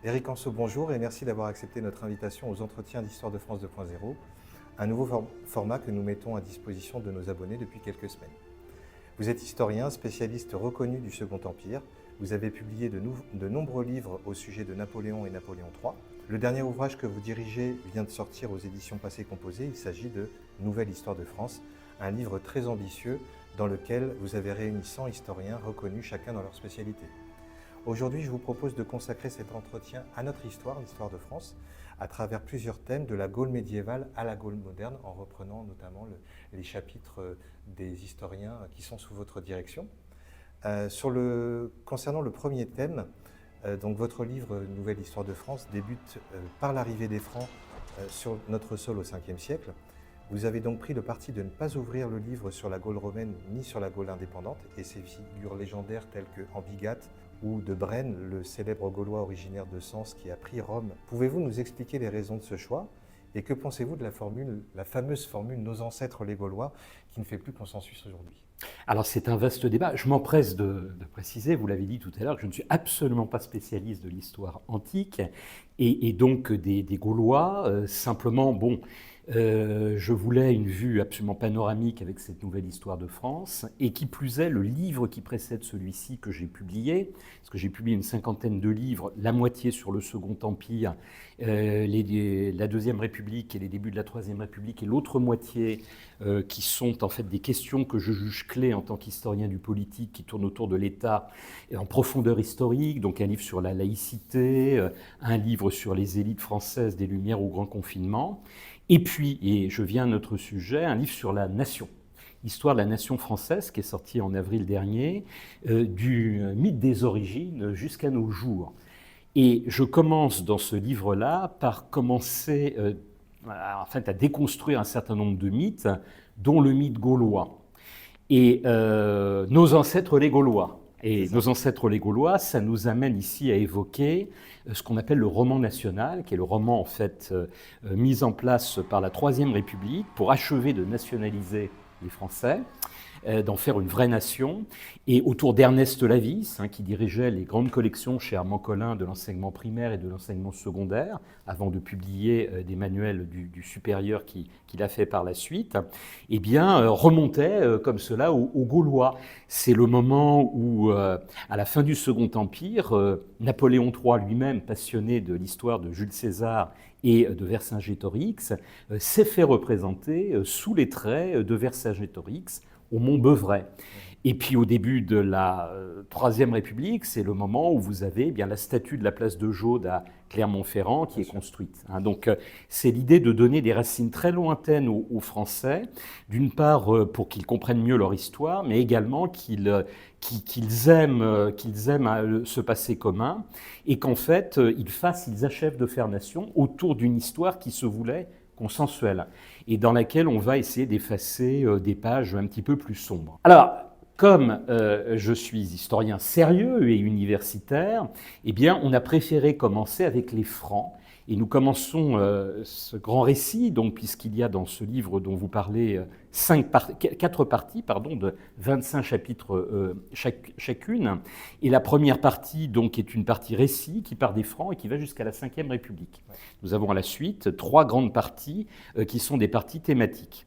Éric Anceau, bonjour et merci d'avoir accepté notre invitation aux entretiens d'Histoire de France 2.0, un nouveau format que nous mettons à disposition de nos abonnés depuis quelques semaines. Vous êtes historien, spécialiste reconnu du Second Empire. Vous avez publié de nombreux livres au sujet de Napoléon et Napoléon III. Le dernier ouvrage que vous dirigez vient de sortir aux éditions Passé Composé. Il s'agit de Nouvelle Histoire de France, un livre très ambitieux dans lequel vous avez réuni 100 historiens reconnus chacun dans leur spécialité. Aujourd'hui, je vous propose de consacrer cet entretien à notre histoire, l'histoire de France, à travers plusieurs thèmes, de la Gaule médiévale à la Gaule moderne, en reprenant notamment les chapitres des historiens qui sont sous votre direction. Concernant le premier thème, donc votre livre « Nouvelle Histoire de France » débute par l'arrivée des Francs sur notre sol au 5e siècle. Vous avez donc pris le parti de ne pas ouvrir le livre sur la Gaule romaine ni sur la Gaule indépendante, et ces figures légendaires telles que Ambigate ou de Brenne, le célèbre Gaulois originaire de Sens qui a pris Rome. Pouvez-vous nous expliquer les raisons de ce choix? Et que pensez-vous de la fameuse formule « Nos ancêtres les Gaulois » qui ne fait plus consensus aujourd'hui? Alors c'est un vaste débat. Je m'empresse de préciser, vous l'avez dit tout à l'heure, que je ne suis absolument pas spécialiste de l'histoire antique et donc des Gaulois. Simplement, je voulais une vue absolument panoramique avec cette nouvelle histoire de France, et qui plus est, le livre qui précède celui-ci que j'ai publié, parce que j'ai publié une 50aine de livres, la moitié sur le Second Empire, la Deuxième République et les débuts de la Troisième République, et l'autre moitié qui sont en fait des questions que je juge clés en tant qu'historien du politique, qui tournent autour de l'État en profondeur historique, donc un livre sur la laïcité, un livre sur les élites françaises des Lumières au grand confinement. Et puis, et je viens à notre sujet, un livre sur la nation, Histoire de la nation française, qui est sorti en avril dernier, du mythe des origines jusqu'à nos jours. Et je commence dans ce livre-là par commencer à déconstruire un certain nombre de mythes, dont le mythe gaulois. Et nos ancêtres les Gaulois. Et nos ancêtres les Gaulois, ça nous amène ici à évoquer ce qu'on appelle le roman national, qui est le roman en fait mis en place par la Troisième République pour achever de nationaliser les Français, d'en faire une vraie nation, et autour d'Ernest Lavis, qui dirigeait les grandes collections chez Armand Collin de l'enseignement primaire et de l'enseignement secondaire, avant de publier des manuels du supérieur qu'il a fait par la suite, remontait comme cela aux Gaulois. C'est le moment où, à la fin du Second Empire, Napoléon III lui-même, passionné de l'histoire de Jules César et de Vercingétorix, s'est fait représenter sous les traits de Vercingétorix au Mont-Beuvray. Et puis au début de la Troisième République, c'est le moment où vous avez la statue de la place de Jaude à Clermont-Ferrand qui est construite. Donc c'est l'idée de donner des racines très lointaines aux Français, d'une part pour qu'ils comprennent mieux leur histoire, mais également qu'ils aiment ce passé commun, et qu'en fait ils achèvent de faire nation autour d'une histoire qui se voulait consensuelle, et dans laquelle on va essayer d'effacer des pages un petit peu plus sombres. Alors, comme je suis historien sérieux et universitaire, on a préféré commencer avec les Francs. Et nous commençons ce grand récit, donc, puisqu'il y a dans ce livre dont vous parlez 4 parties de 25 chapitres chacune. Et la première partie donc, est une partie récit qui part des Francs et qui va jusqu'à la Ve République. Ouais. Nous avons à la suite 3 grandes parties qui sont des parties thématiques.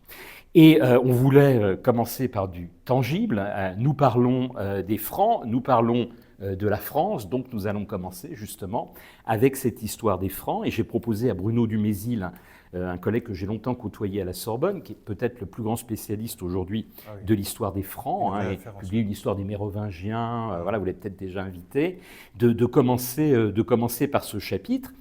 Et on voulait commencer par du tangible. Nous parlons des Francs, nous parlons de la France, donc nous allons commencer justement avec cette histoire des Francs. Et j'ai proposé à Bruno Dumézil, un collègue que j'ai longtemps côtoyé à la Sorbonne, qui est peut-être le plus grand spécialiste aujourd'hui de l'histoire des Francs, et publié l'histoire des Mérovingiens, vous l'avez peut-être déjà invité, de commencer par ce chapitre.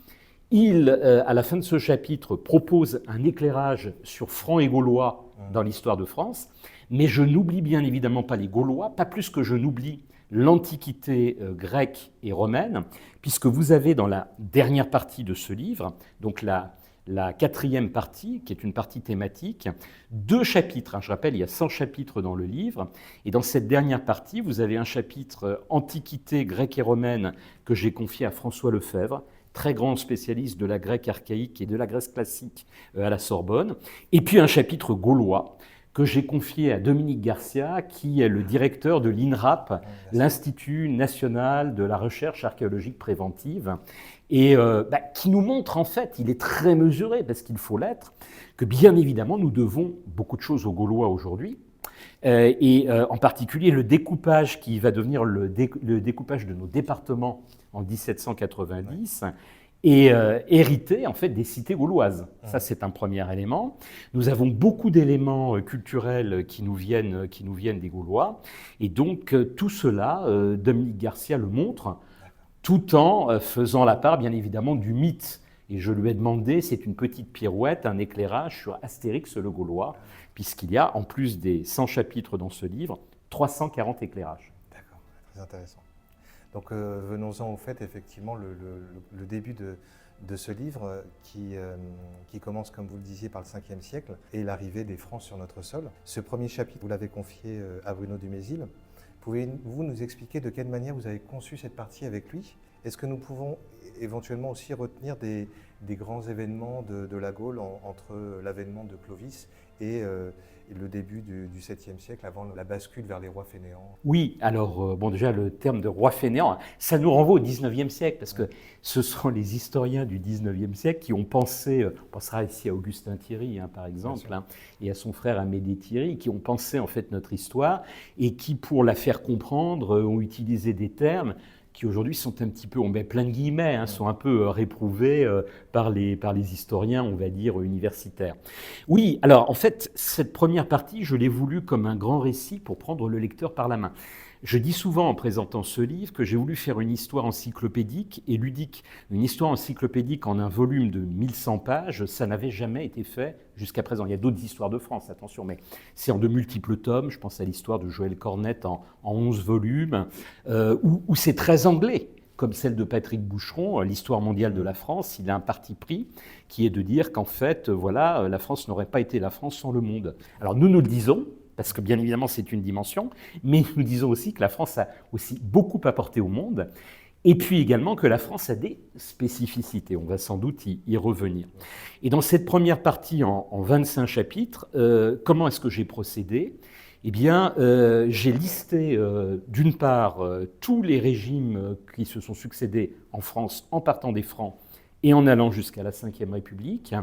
Il, à la fin de ce chapitre, propose un éclairage sur Francs et Gaulois dans l'histoire de France, mais je n'oublie bien évidemment pas les Gaulois, pas plus que je n'oublie l'Antiquité grecque et romaine, puisque vous avez dans la dernière partie de ce livre, donc la 4e partie, qui est une partie thématique, 2 chapitres. Je rappelle, il y a 100 chapitres dans le livre, et dans cette dernière partie, vous avez un chapitre Antiquité grecque et romaine que j'ai confié à François Lefebvre, très grand spécialiste de la grecque archaïque et de la Grèce classique à la Sorbonne, et puis un chapitre gaulois que j'ai confié à Dominique Garcia, qui est le directeur de l'INRAP, l'Institut national de la recherche archéologique préventive, et qui nous montre en fait, il est très mesuré, parce qu'il faut l'être, que bien évidemment nous devons beaucoup de choses aux Gaulois aujourd'hui, en particulier le découpage qui va devenir le découpage de nos départements en 1790, et hérité en fait des cités gauloises. Ça, c'est un premier élément. Nous avons beaucoup d'éléments culturels qui nous viennent des Gaulois, et donc tout cela, Dominique Garcia le montre, tout en faisant la part, bien évidemment, du mythe. Et je lui ai demandé, c'est une petite pirouette, un éclairage sur Astérix le Gaulois, puisqu'il y a, en plus des 100 chapitres dans ce livre, 340 éclairages. D'accord, très intéressant. Donc venons-en au fait, effectivement, le début de ce livre qui commence, comme vous le disiez, par le 5e siècle et l'arrivée des Francs sur notre sol. Ce premier chapitre, vous l'avez confié à Bruno Dumézil. Pouvez-vous nous expliquer de quelle manière vous avez conçu cette partie avec lui? Est-ce que nous pouvons éventuellement aussi retenir des grands événements de la Gaule entre l'avènement de Clovis et le début du 7e siècle, avant la bascule vers les rois fainéants? Oui, alors déjà le terme de roi fainéant, ça nous renvoie au 19e siècle, parce que ce sont les historiens du 19e siècle qui ont pensé, on pensera ici à Augustin Thierry par exemple, et à son frère Amédée Thierry, qui ont pensé en fait notre histoire, et qui pour la faire comprendre ont utilisé des termes qui aujourd'hui sont un petit peu, on met plein de guillemets, sont un peu réprouvés par les historiens, on va dire, universitaires. Oui, alors en fait, cette première partie, je l'ai voulu comme un grand récit pour prendre le lecteur par la main. Je dis souvent en présentant ce livre que j'ai voulu faire une histoire encyclopédique et ludique. Une histoire encyclopédique en un volume de 1100 pages, ça n'avait jamais été fait jusqu'à présent. Il y a d'autres histoires de France, attention, mais c'est en de multiples tomes. Je pense à l'histoire de Joël Cornette en 11 volumes, où c'est très anglais, comme celle de Patrick Boucheron, l'histoire mondiale de la France. Il a un parti pris qui est de dire qu'en fait, voilà, la France n'aurait pas été la France sans le monde. Alors nous le disons, parce que bien évidemment c'est une dimension, mais nous disons aussi que la France a aussi beaucoup apporté au monde, et puis également que la France a des spécificités, on va sans doute y revenir. Et dans cette première partie en 25 chapitres, comment est-ce que j'ai procédé ? Eh bien, j'ai listé d'une part tous les régimes qui se sont succédés en France en partant des Francs, et en allant jusqu'à la Ve République,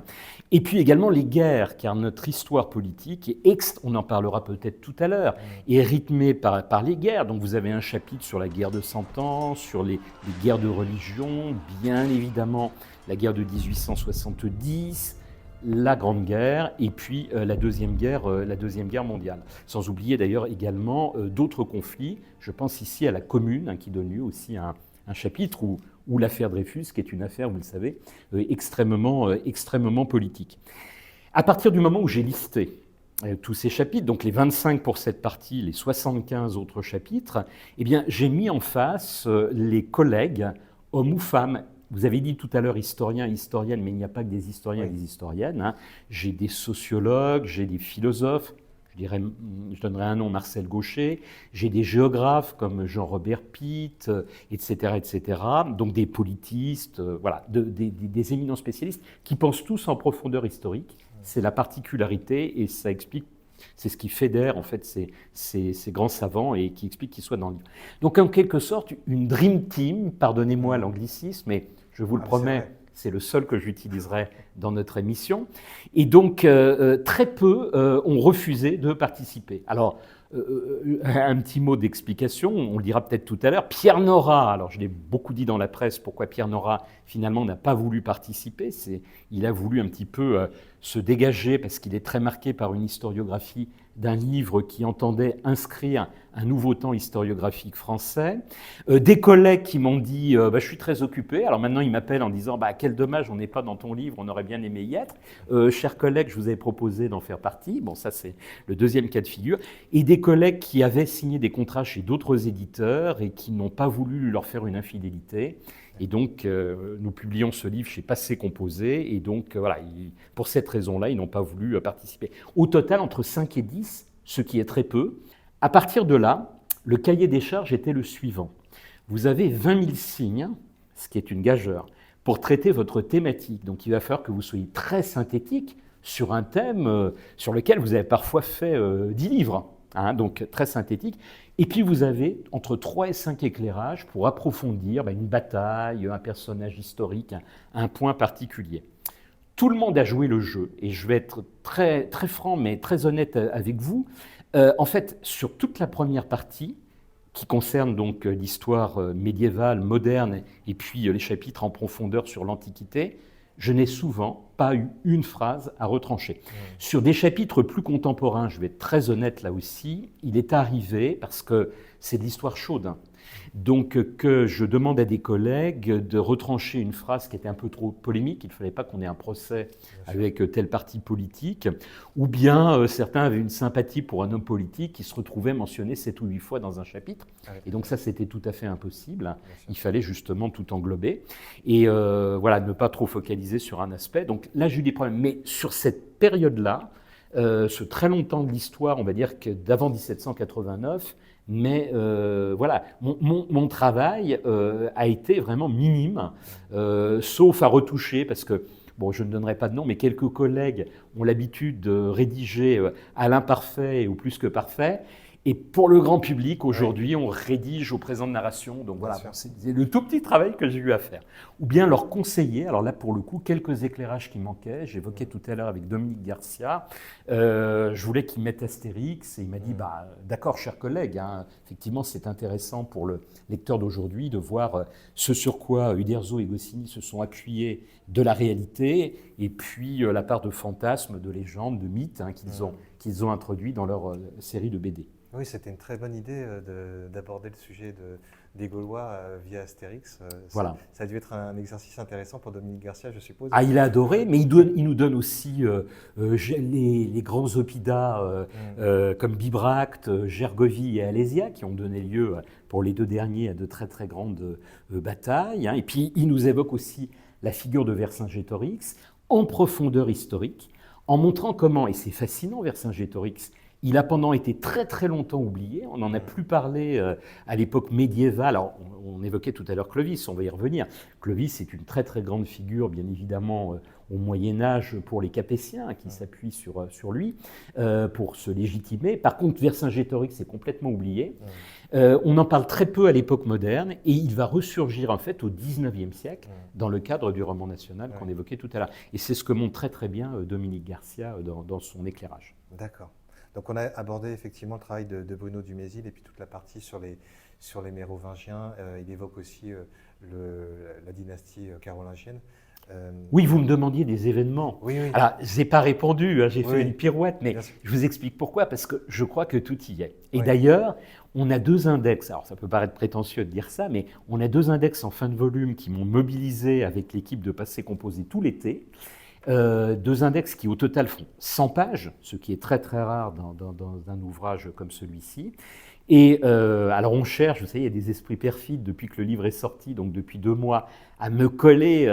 et puis également les guerres, car notre histoire politique, on en parlera peut-être tout à l'heure, est rythmée par les guerres. Donc vous avez un chapitre sur la guerre de Cent Ans, sur les guerres de religion, bien évidemment la guerre de 1870, la Grande Guerre, et puis la Deuxième Guerre mondiale. Sans oublier d'ailleurs également d'autres conflits. Je pense ici à la Commune, qui donne lieu aussi à un chapitre où l'affaire Dreyfus, qui est une affaire, vous le savez, extrêmement politique. À partir du moment où j'ai listé tous ces chapitres, donc les 25 pour cette partie, les 75 autres chapitres, eh bien, j'ai mis en face les collègues, hommes ou femmes. Vous avez dit tout à l'heure historiens et historiennes, mais il n'y a pas que des historiens et des historiennes. J'ai des sociologues, j'ai des philosophes. Je donnerai un nom, Marcel Gaucher. J'ai des géographes comme Jean-Robert Pitt, etc. Donc des politistes, voilà, des éminents spécialistes qui pensent tous en profondeur historique. C'est la particularité et ça explique, c'est ce qui fédère en fait ces grands savants et qui explique qu'ils soient dans le livre. Donc en quelque sorte, une dream team, pardonnez-moi l'anglicisme, mais je vous le promets, c'est le seul que j'utiliserai dans notre émission. Et donc, très peu ont refusé de participer. Alors, un petit mot d'explication, on le dira peut-être tout à l'heure. Pierre Nora, alors je l'ai beaucoup dit dans la presse, pourquoi Pierre Nora finalement n'a pas voulu participer. Il a voulu un petit peu se dégager parce qu'il est très marqué par une historiographie d'un livre qui entendait inscrire un nouveau temps historiographique français. Des collègues qui m'ont dit je suis très occupé. Alors maintenant, ils m'appellent en disant quel dommage, on n'est pas dans ton livre, on aurait bien aimé y être. Chers collègues, je vous avais proposé d'en faire partie. Bon, ça, c'est le deuxième cas de figure. Et des collègues qui avaient signé des contrats chez d'autres éditeurs et qui n'ont pas voulu leur faire une infidélité. Et donc, nous publions ce livre chez Passé Composé, et donc, voilà, pour cette raison-là, ils n'ont pas voulu participer. Au total, entre 5 et 10, ce qui est très peu. À partir de là, le cahier des charges était le suivant. Vous avez 20 000 signes, ce qui est une gageure, pour traiter votre thématique. Donc, il va falloir que vous soyez très synthétique, sur un thème sur lequel vous avez parfois fait 10 livres, hein, donc très synthétique. Et puis vous avez entre 3 et 5 éclairages pour approfondir une bataille, un personnage historique, un point particulier. Tout le monde a joué le jeu, et je vais être très, très franc mais très honnête avec vous. En fait, sur toute la première partie, qui concerne donc l'histoire médiévale, moderne, et puis les chapitres en profondeur sur l'Antiquité, je n'ai souvent pas eu une phrase à retrancher. Sur des chapitres plus contemporains, je vais être très honnête là aussi, il est arrivé, parce que c'est de l'histoire chaude, hein, donc que je demande à des collègues de retrancher une phrase qui était un peu trop polémique, il ne fallait pas qu'on ait un procès avec tel parti politique, ou bien certains avaient une sympathie pour un homme politique qui se retrouvait mentionné 7 ou 8 fois dans un chapitre, et donc ça c'était tout à fait impossible, il fallait justement tout englober, et voilà, ne pas trop focaliser sur un aspect, donc là j'ai eu des problèmes, mais sur cette période-là, ce très longtemps de l'histoire, on va dire que d'avant 1789, mais voilà, mon travail a été vraiment minime, sauf à retoucher, parce que, bon, je ne donnerai pas de nom, mais quelques collègues ont l'habitude de rédiger à l'imparfait et au plus que parfait. Et pour le grand public, aujourd'hui, on rédige au présent de narration. Donc voilà, bon, c'est le tout petit travail que j'ai eu à faire. Ou bien leur conseiller, alors là, pour le coup, quelques éclairages qui manquaient. J'évoquais tout à l'heure avec Dominique Garcia, je voulais qu'il mette Astérix, et il m'a dit, d'accord, cher collègue, hein, effectivement, c'est intéressant pour le lecteur d'aujourd'hui de voir ce sur quoi Uderzo et Goscinny se sont appuyés de la réalité, et puis la part de fantasmes, de légendes, de mythes hein, qu'ils ont introduits dans leur série de BD. Oui, c'était une très bonne idée d'aborder le sujet des Gaulois via Astérix. Voilà. Ça a dû être un exercice intéressant pour Dominique Garcia, je suppose. Ah, il a adoré, mais il nous donne aussi les grands oppida comme Bibracte, Gergovie et Alésia, qui ont donné lieu pour les deux derniers à de très très grandes batailles. Hein. Et puis il nous évoque aussi la figure de Vercingétorix en profondeur historique, en montrant comment, et c'est fascinant Vercingétorix, il a pendant été très très longtemps oublié, on n'en a plus parlé à l'époque médiévale. Alors, on évoquait tout à l'heure Clovis, on va y revenir. Clovis est une très très grande figure, bien évidemment, au Moyen-Âge pour les Capétiens, qui s'appuient sur lui pour se légitimer. Par contre, Vercingétorix est complètement oublié. On en parle très peu à l'époque moderne, et il va ressurgir en fait au XIXe siècle dans le cadre du roman national qu'on évoquait tout à l'heure. Et c'est ce que montre très très bien Dominique Garcia dans son éclairage. D'accord. Donc on a abordé effectivement le travail de Bruno Dumézil et puis toute la partie sur les Mérovingiens. Il évoque aussi la dynastie carolingienne. Oui, vous me demandiez des événements. Oui. Alors, je n'ai pas répondu, hein, j'ai fait une pirouette, mais je vous explique pourquoi, parce que je crois que tout y est. Et d'ailleurs, on a 2 index, alors ça peut paraître prétentieux de dire ça, mais on a 2 index en fin de volume qui m'ont mobilisé avec l'équipe de Passé Composé tout l'été. 2 index qui au total font 100 pages, ce qui est très très rare dans un ouvrage comme celui-ci. Et alors on cherche, vous savez, il y a des esprits perfides depuis que le livre est sorti, donc depuis 2 mois, à me coller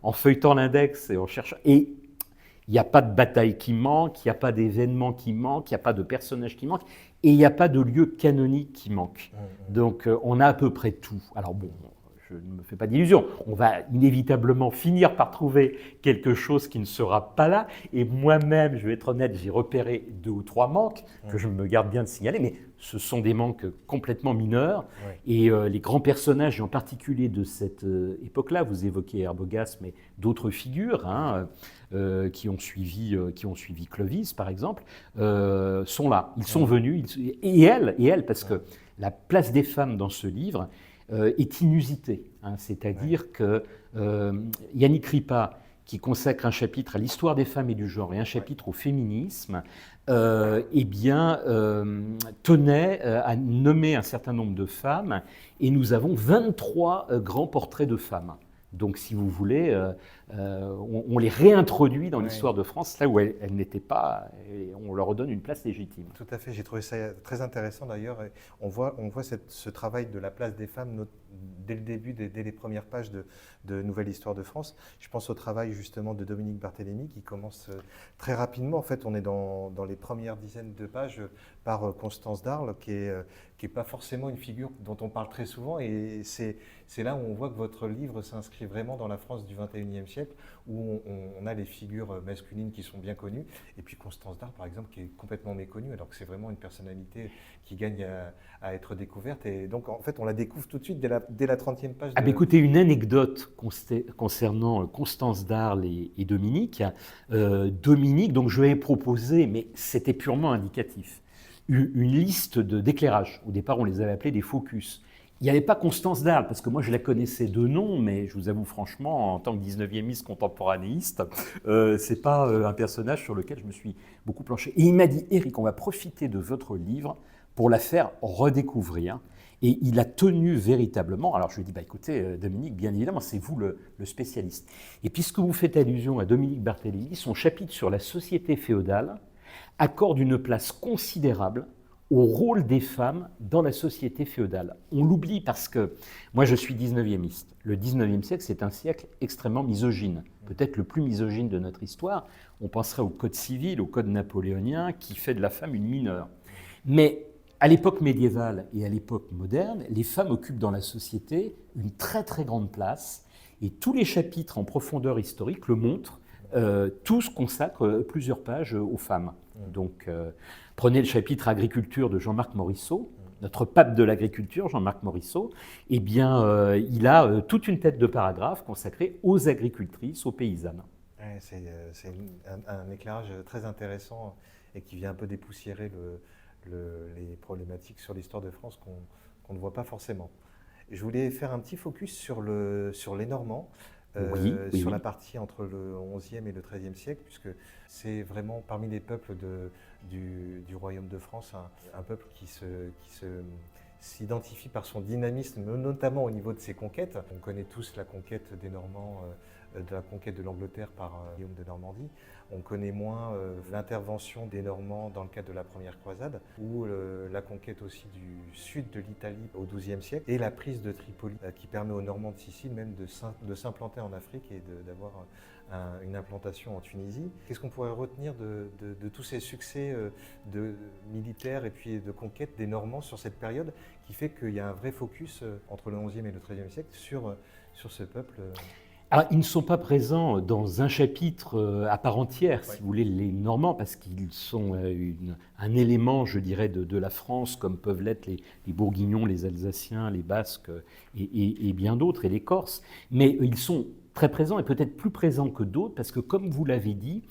en feuilletant l'index et en cherchant. Et il n'y a pas de bataille qui manque, il n'y a pas d'événement qui manque, il n'y a pas de personnage qui manque, et il n'y a pas de lieu canonique qui manque. Donc on a à peu près tout. Alors bon, je ne me fais pas d'illusions, on va inévitablement finir par trouver quelque chose qui ne sera pas là, et moi-même, je vais être honnête, j'ai repéré 2 ou 3 manques que je me garde bien de signaler, mais ce sont des manques complètement mineurs, et les grands personnages, et en particulier de cette époque-là, vous évoquez Herbogast, mais d'autres figures hein, qui ont suivi Clovis, par exemple, sont là, ils sont venus, et elles, parce que la place des femmes dans ce livre est inusité. Hein, c'est-à-dire que Yannick Ripa, qui consacre un chapitre à l'histoire des femmes et du genre et un chapitre au féminisme, tenait à nommer un certain nombre de femmes, et nous avons 23 grands portraits de femmes. Donc, si vous voulez, on les réintroduit dans l'histoire de France, là où elles n'étaient pas, et on leur redonne une place légitime. Tout à fait, j'ai trouvé ça très intéressant d'ailleurs. On voit ce travail de la place des femmes, dès le début, dès les premières pages de Nouvelle Histoire de France. Je pense au travail justement de Dominique Barthélémy qui commence très rapidement. En fait, on est dans les premières dizaines de pages par Constance d'Arles, qui est pas forcément une figure dont on parle très souvent. Et c'est là où on voit que votre livre s'inscrit vraiment dans la France du XXIe siècle, où on a les figures masculines qui sont bien connues. Et puis Constance d'Arles, par exemple, qui est complètement méconnue, alors que c'est vraiment une personnalité qui gagne à être découverte. Et donc, en fait, on la découvre tout de suite dès la 30e page. Ah ben écoutez, une anecdote concernant Constance d'Arles et Dominique. Dominique, donc je lui ai proposé, mais c'était purement indicatif, une liste d'éclairages. Au départ, on les avait appelés des focus. Il n'y avait pas Constance d'Arles, parce que moi je la connaissais de nom, mais je vous avoue franchement, en tant que 19e contemporanéiste, c'est pas un personnage sur lequel je me suis beaucoup planché. Et il m'a dit, Éric, on va profiter de votre livre pour la faire redécouvrir. Et il a tenu véritablement, alors je lui ai dit, bah écoutez Dominique, bien évidemment, c'est vous le spécialiste. Et puisque vous faites allusion à Dominique Barthélémy, son chapitre sur la société féodale accorde une place considérable au rôle des femmes dans la société féodale. On l'oublie parce que moi je suis 19e. Le 19e siècle, c'est un siècle extrêmement misogyne, peut-être le plus misogyne de notre histoire. On penserait au code civil, au code napoléonien, qui fait de la femme une mineure. Mais à l'époque médiévale et à l'époque moderne, les femmes occupent dans la société une très très grande place et tous les chapitres en profondeur historique le montrent. Tous consacrent plusieurs pages aux femmes. Donc, prenez le chapitre agriculture de Jean-Marc Morisseau, notre pape de l'agriculture, Jean-Marc Morisseau. Eh bien, il a toute une tête de paragraphe consacrée aux agricultrices, aux paysannes. Ouais, c'est un éclairage très intéressant et qui vient un peu dépoussiérer les problématiques sur l'histoire de France qu'on ne voit pas forcément. Je voulais faire un petit focus sur les Normands, sur la partie entre le XIe et le XIIIe siècle, puisque c'est vraiment parmi les peuples du Royaume de France un peuple qui s'identifie par son dynamisme, notamment au niveau de ses conquêtes. On connaît tous la conquête des Normands, de la conquête de l'Angleterre par Guillaume de Normandie. On connaît moins l'intervention des Normands dans le cadre de la première croisade, ou la conquête aussi du sud de l'Italie au XIIe siècle, et la prise de Tripoli, qui permet aux Normands de Sicile même de s'implanter en Afrique et d'avoir une implantation en Tunisie. Qu'est-ce qu'on pourrait retenir de tous ces succès militaires et puis de conquête des Normands sur cette période, qui fait qu'il y a un vrai focus entre le XIe et le XIIIe siècle sur ce peuple? Alors, ils ne sont pas présents dans un chapitre à part entière, si vous voulez, les Normands, parce qu'ils sont un élément, je dirais, de la France, comme peuvent l'être les Bourguignons, les Alsaciens, les Basques et bien d'autres, et les Corses. Mais ils sont très présents et peut-être plus présents que d'autres, parce que, comme vous l'avez dit,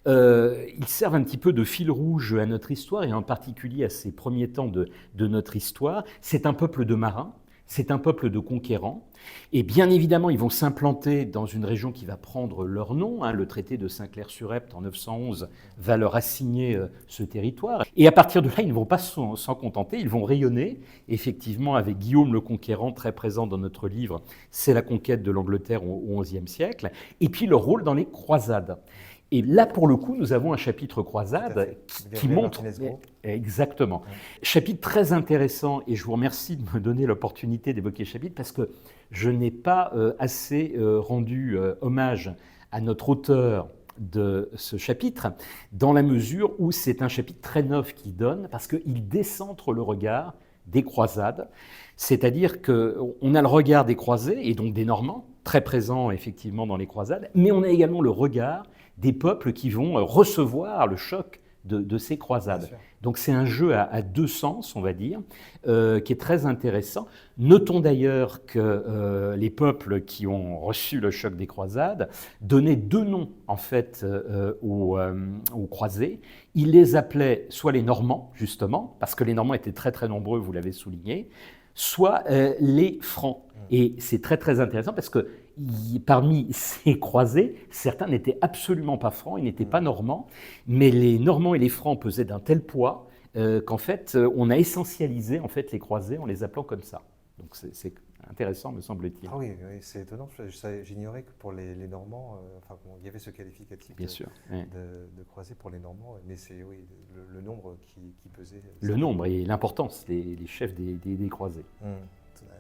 ils servent un petit peu de fil rouge à notre histoire, et en particulier à ces premiers temps de notre histoire. C'est un peuple de marins. C'est un peuple de conquérants, et bien évidemment, ils vont s'implanter dans une région qui va prendre leur nom. Le traité de Saint-Clair-sur-Epte en 911 va leur assigner ce territoire. Et à partir de là, ils ne vont pas s'en contenter, ils vont rayonner. Effectivement, avec Guillaume le Conquérant, très présent dans notre livre, c'est la conquête de l'Angleterre au XIe siècle, et puis leur rôle dans les croisades. Et là, pour le coup, nous avons un chapitre croisade qui montre... Exactement. Ouais. Chapitre très intéressant, et je vous remercie de me donner l'opportunité d'évoquer ce chapitre, parce que je n'ai pas assez rendu hommage à notre auteur de ce chapitre, dans la mesure où c'est un chapitre très neuf qu'il donne, parce qu'il décentre le regard des croisades, c'est-à-dire qu'on a le regard des croisés, et donc des Normands, très présents effectivement dans les croisades, mais on a également le regard des peuples qui vont recevoir le choc de ces croisades. Donc c'est un jeu à deux sens, on va dire, qui est très intéressant. Notons d'ailleurs que les peuples qui ont reçu le choc des croisades donnaient deux noms en fait aux croisés. Ils les appelaient soit les Normands, justement, parce que les Normands étaient très très nombreux, vous l'avez souligné, soit les Francs. Et c'est très très intéressant parce que parmi ces croisés, certains n'étaient absolument pas francs, ils n'étaient pas normands, mais les Normands et les Francs pesaient d'un tel poids qu'en fait, on a essentialisé en fait les croisés en les appelant comme ça. Donc c'est intéressant, me semble-t-il. Ah oui, c'est étonnant. J'ignorais que pour les Normands, il y avait ce qualificatif de croisés pour les Normands, mais c'est le nombre qui pesait. Le nombre et l'importance, les chefs des croisés.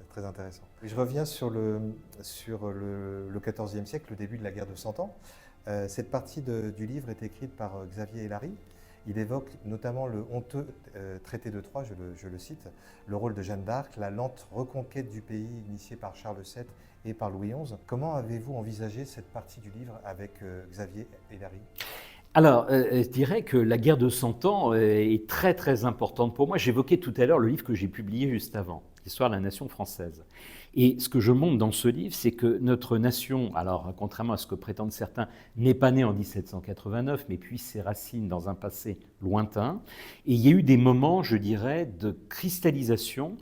très intéressant. Je reviens sur le XIVe siècle, le début de la guerre de Cent Ans. Cette partie du livre est écrite par Xavier Hélary. Il évoque notamment le honteux traité de Troyes, je le cite, le rôle de Jeanne d'Arc, la lente reconquête du pays initiée par Charles VII et par Louis XI. Comment avez-vous envisagé cette partie du livre avec Xavier Hélary ? Alors, je dirais que la guerre de Cent Ans est très très importante pour moi. J'évoquais tout à l'heure le livre que j'ai publié juste avant, l'histoire de la nation française. Et ce que je montre dans ce livre, c'est que notre nation, alors contrairement à ce que prétendent certains, n'est pas née en 1789, mais puise ses racines dans un passé lointain. Et il y a eu des moments, je dirais, de cristallisation,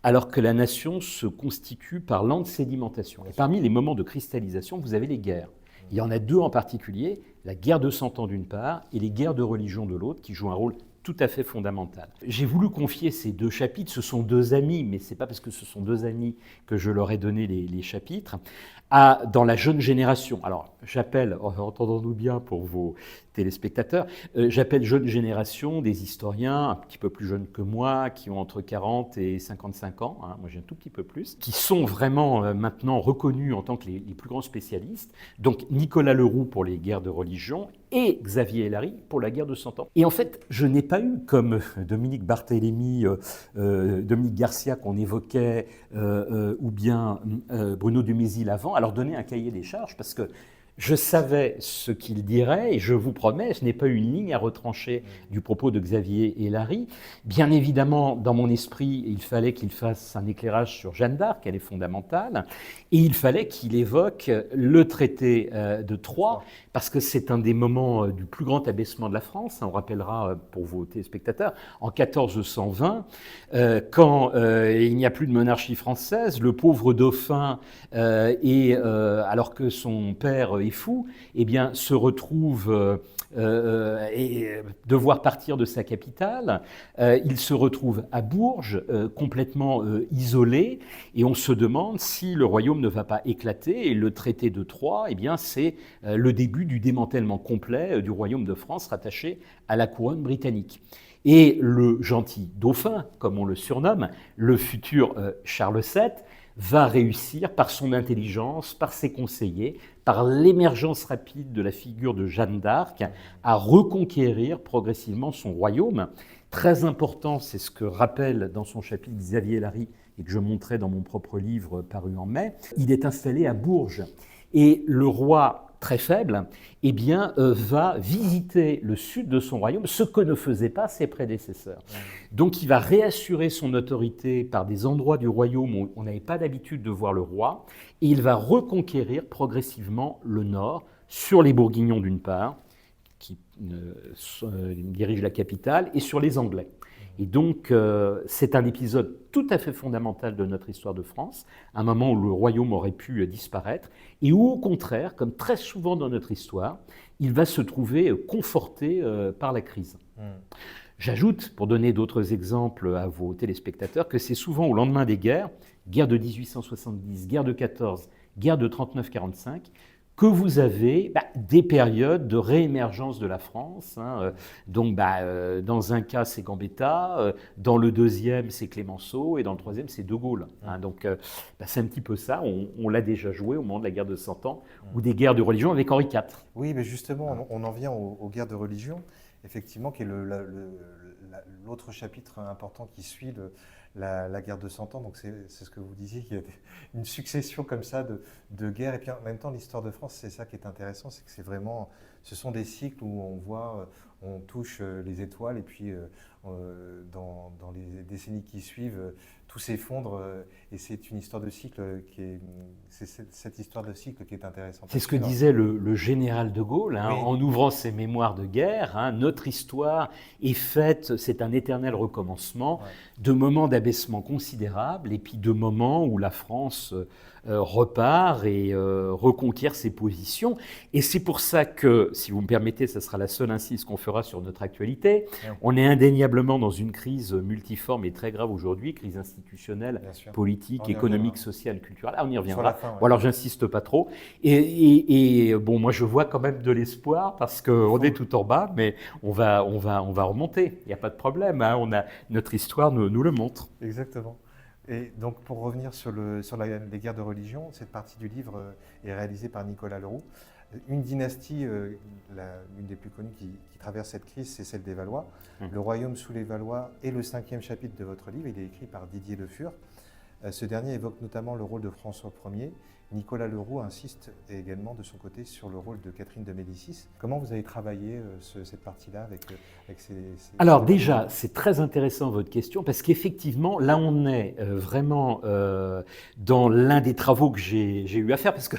alors que la nation se constitue par lente sédimentation. Et parmi les moments de cristallisation, vous avez les guerres. Il y en a deux en particulier, la guerre de Cent Ans d'une part et les guerres de religion de l'autre, qui jouent un rôle tout à fait fondamental. J'ai voulu confier ces deux chapitres, ce sont deux amis, mais ce n'est pas parce que ce sont deux amis que je leur ai donné les chapitres, dans la jeune génération. Alors j'appelle, entendons-nous bien pour vos téléspectateurs, j'appelle jeune génération des historiens un petit peu plus jeunes que moi, qui ont entre 40 et 55 ans, hein, moi j'ai un tout petit peu plus, qui sont vraiment maintenant reconnus en tant que les plus grands spécialistes, donc Nicolas Leroux pour les guerres de religion et Xavier Hélary pour la guerre de Cent Ans. Et en fait, je n'ai pas eu, comme Dominique Barthélémy, Dominique Garcia qu'on évoquait, ou bien Bruno Dumézil avant, à leur donner un cahier des charges, parce que je savais ce qu'il dirait, et je vous promets, je n'ai pas eu une ligne à retrancher du propos de Xavier Hélary. Bien évidemment, dans mon esprit, il fallait qu'il fasse un éclairage sur Jeanne d'Arc, elle est fondamentale, et il fallait qu'il évoque le traité de Troyes, parce que c'est un des moments du plus grand abaissement de la France. On rappellera pour vos téléspectateurs, en 1420, quand il n'y a plus de monarchie française, le pauvre dauphin, alors que son père est fou, eh bien, se retrouve et devoir partir de sa capitale. Il se retrouve à Bourges, complètement isolé, et on se demande si le royaume ne va pas éclater. Et le traité de Troyes, eh bien, c'est le début du démantèlement complet du royaume de France rattaché à la couronne britannique. Et le gentil dauphin, comme on le surnomme, le futur Charles VII, va réussir par son intelligence, par ses conseillers, par l'émergence rapide de la figure de Jeanne d'Arc, à reconquérir progressivement son royaume. Très important, c'est ce que rappelle dans son chapitre Xavier Hélary et que je montrais dans mon propre livre paru en mai. Il est installé à Bourges et le roi, très faible, eh bien, va visiter le sud de son royaume, ce que ne faisaient pas ses prédécesseurs. Donc il va réassurer son autorité par des endroits du royaume où on n'avait pas l'habitude de voir le roi, et il va reconquérir progressivement le nord, sur les Bourguignons d'une part, qui dirigent la capitale, et sur les Anglais. Et donc, c'est un épisode tout à fait fondamental de notre histoire de France, un moment où le royaume aurait pu disparaître, et où, au contraire, comme très souvent dans notre histoire, il va se trouver conforté par la crise. J'ajoute, pour donner d'autres exemples à vos téléspectateurs, que c'est souvent au lendemain des guerres, guerre de 1870, guerre de 14, guerre de 39-45, que vous avez des périodes de réémergence de la France. Donc, dans un cas, c'est Gambetta, dans le deuxième, c'est Clémenceau, et dans le troisième, c'est De Gaulle. Donc, c'est un petit peu ça. On l'a déjà joué au moment de la guerre de Cent Ans, ou des guerres de religion avec Henri IV. Oui, mais justement, on en vient aux guerres de religion, effectivement, qui est l'autre chapitre important qui suit la guerre de Cent Ans. Donc c'est ce que vous disiez, qu'il y a une succession comme ça de guerres. Et puis en même temps, l'histoire de France, c'est ça qui est intéressant, c'est que ce sont des cycles où on voit, on touche les étoiles, et puis dans les décennies qui suivent, tout s'effondre, et c'est une histoire de cycle c'est cette histoire de cycle qui est intéressante. C'est ce que disait le général de Gaulle, Oui. en ouvrant ses mémoires de guerre. Notre histoire est faite, c'est un éternel recommencement, de moments d'abaissement considérables, et puis de moments où la France repart et reconquiert ses positions. Et c'est pour ça que, si vous me permettez, ce sera la seule incise qu'on fera sur notre actualité. On est indéniablement dans une crise multiforme et très grave aujourd'hui, crise institutionnelle, politique, économique, sociale, culturelle. On y reviendra. Fin, Bon, alors, j'insiste pas trop. Et bon, moi, je vois quand même de l'espoir, parce qu'on est tout en bas, mais on va remonter. Il n'y a pas de problème. Notre histoire nous le montre. Exactement. Et donc, pour revenir sur les guerres de religion, cette partie du livre est réalisée par Nicolas Leroux. Une dynastie, l'une des plus connues qui traverse cette crise, c'est celle des Valois. Le royaume sous les Valois est le 5e chapitre de votre livre. Il est écrit par Didier Le Fur. Ce dernier évoque notamment le rôle de François Ier. Nicolas Leroux insiste également de son côté sur le rôle de Catherine de Médicis. Comment vous avez travaillé cette partie-là avec ces... Alors déjà, c'est très intéressant votre question parce qu'effectivement, là on est vraiment dans l'un des travaux que j'ai eu à faire parce que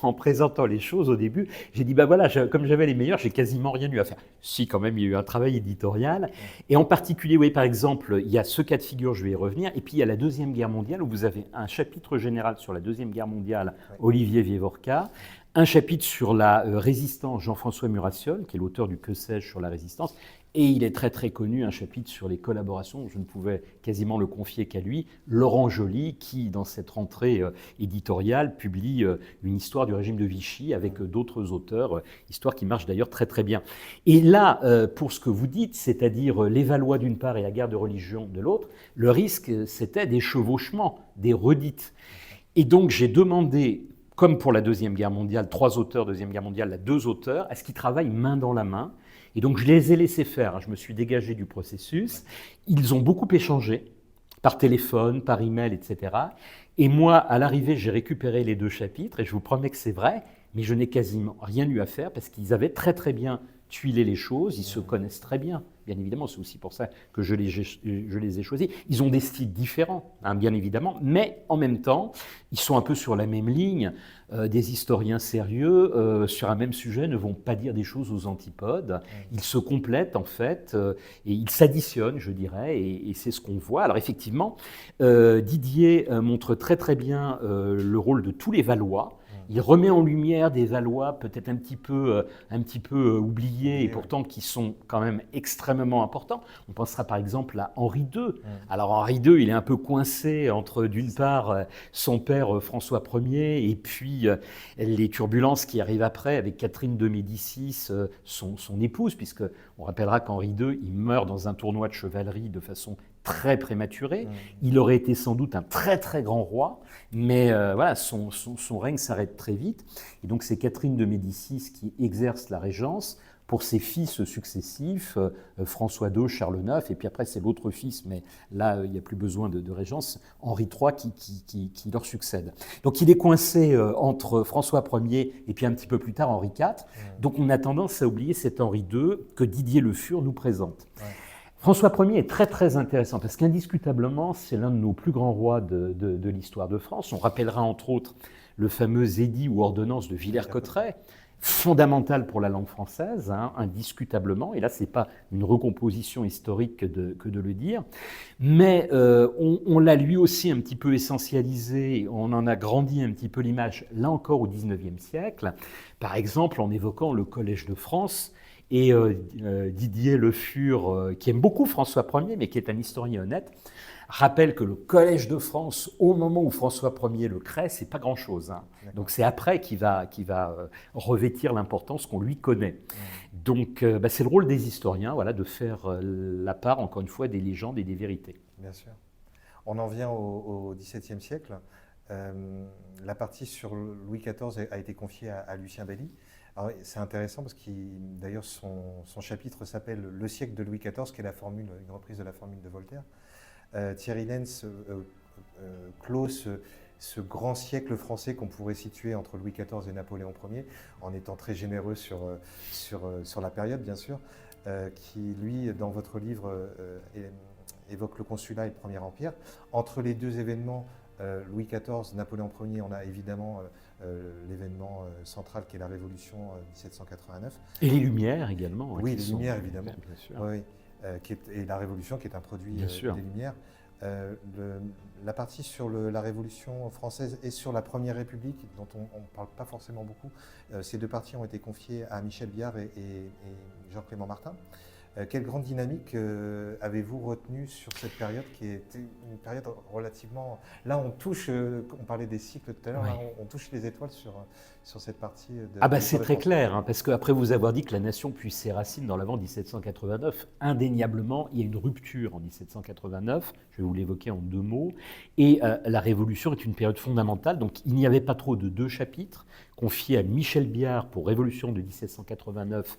en présentant les choses au début, j'ai dit bah voilà, comme j'avais les meilleurs, j'ai quasiment rien eu à faire. Si quand même, il y a eu un travail éditorial et en particulier, oui, par exemple, il y a ce cas de figure, je vais y revenir, et puis il y a la Deuxième Guerre mondiale où vous avez un chapitre général sur la Deuxième Guerre mondiale, Olivier Vievorka, un chapitre sur la résistance, Jean-François Murassiol, qui est l'auteur du Que sais-je sur la résistance, et il est très très connu, un chapitre sur les collaborations, je ne pouvais quasiment le confier qu'à lui, Laurent Joly, qui dans cette rentrée éditoriale publie une histoire du régime de Vichy avec d'autres auteurs, histoire qui marche d'ailleurs très très bien. Et là, pour ce que vous dites, c'est-à-dire les Valois d'une part et la guerre de religion de l'autre, le risque c'était des chevauchements, des redites. Et donc j'ai demandé, comme pour la Deuxième Guerre mondiale, 3 auteurs, Deuxième Guerre mondiale, là, 2 auteurs, à ce qu'ils travaillent main dans la main. Et donc je les ai laissés faire, je me suis dégagé du processus. Ils ont beaucoup échangé, par téléphone, par email, etc. Et moi, à l'arrivée, j'ai récupéré les 2 chapitres, et je vous promets que c'est vrai, mais je n'ai quasiment rien eu à faire, parce qu'ils avaient très très bien tuilé les choses, ils se connaissent très bien. Bien évidemment, c'est aussi pour ça que je les ai choisis. Ils ont des styles différents, hein, bien évidemment, mais en même temps, ils sont un peu sur la même ligne. Des historiens sérieux, sur un même sujet, ne vont pas dire des choses aux antipodes. Ils se complètent, en fait, et ils s'additionnent, je dirais, et c'est ce qu'on voit. Alors effectivement, Didier montre très très bien le rôle de tous les Valois. Il remet en lumière des Valois peut-être un petit peu oubliés et pourtant qui sont quand même extrêmement importants. On pensera par exemple à Henri II. Alors Henri II, il est un peu coincé entre d'une part son père François Ier et puis les turbulences qui arrivent après avec Catherine de Médicis, son épouse, puisque on rappellera qu'Henri II, il meurt dans un tournoi de chevalerie de façon très prématuré. Il aurait été sans doute un très très grand roi, mais voilà, son règne s'arrête très vite. Et donc c'est Catherine de Médicis qui exerce la régence pour ses fils successifs, François II, Charles IX, et puis après c'est l'autre fils, mais là il n'y a plus besoin de régence, Henri III qui leur succède. Donc il est coincé entre François Ier et puis un petit peu plus tard Henri IV. Donc on a tendance à oublier cet Henri II que Didier Le Fur nous présente. François Ier est très très intéressant parce qu'indiscutablement, c'est l'un de nos plus grands rois de l'histoire de France. On rappellera entre autres le fameux édit ou ordonnance de Villers-Cotterêts, fondamental pour la langue française, hein, indiscutablement. Et là, ce n'est pas une recomposition historique que de le dire. Mais on l'a lui aussi un petit peu essentialisé, on en a grandi un petit peu l'image, là encore au XIXe siècle. Par exemple, en évoquant le Collège de France, et Didier Le Fur, qui aime beaucoup François Ier, mais qui est un historien honnête, rappelle que le Collège de France, au moment où François Ier le crée, c'est pas grand-chose. Hein. Donc c'est après qu'il va revêtir l'importance qu'on lui connaît. Donc c'est le rôle des historiens, voilà, de faire la part, encore une fois, des légendes et des vérités. Bien sûr. On en vient au XVIIe siècle. La partie sur Louis XIV a été confiée à Lucien Bailly. C'est intéressant parce que d'ailleurs son chapitre s'appelle « Le siècle de Louis XIV », qui est une reprise de la formule de Voltaire. Thierry Lenz clôt ce grand siècle français qu'on pourrait situer entre Louis XIV et Napoléon Ier, en étant très généreux sur la période, bien sûr, qui, lui, dans votre livre, évoque le Consulat et le Premier Empire. Entre les deux événements, Louis XIV, Napoléon Ier, on a évidemment l'événement central qui est la Révolution 1789. Et les Lumières également. Oui, les Lumières évidemment. Bien sûr. Oui, et la Révolution qui est un produit des Lumières. La partie sur la Révolution française et sur la Première République, dont on ne parle pas forcément beaucoup, ces 2 parties ont été confiées à Michel Viard et Jean-Clément Martin. Quelle grande dynamique avez-vous retenue sur cette période qui était une période relativement... Là, on touche, on parlait des cycles tout à l'heure, Oui. là, on touche les étoiles sur cette partie de Ah bah l'histoire c'est de très France. clair, hein, parce qu'après vous avoir dit que la nation puise ses racines dans l'avant 1789, indéniablement, il y a une rupture en 1789, je vais vous l'évoquer en 2 mots, et la Révolution est une période fondamentale, donc il n'y avait pas trop de 2 chapitres confiés à Michel Biard pour Révolution de 1789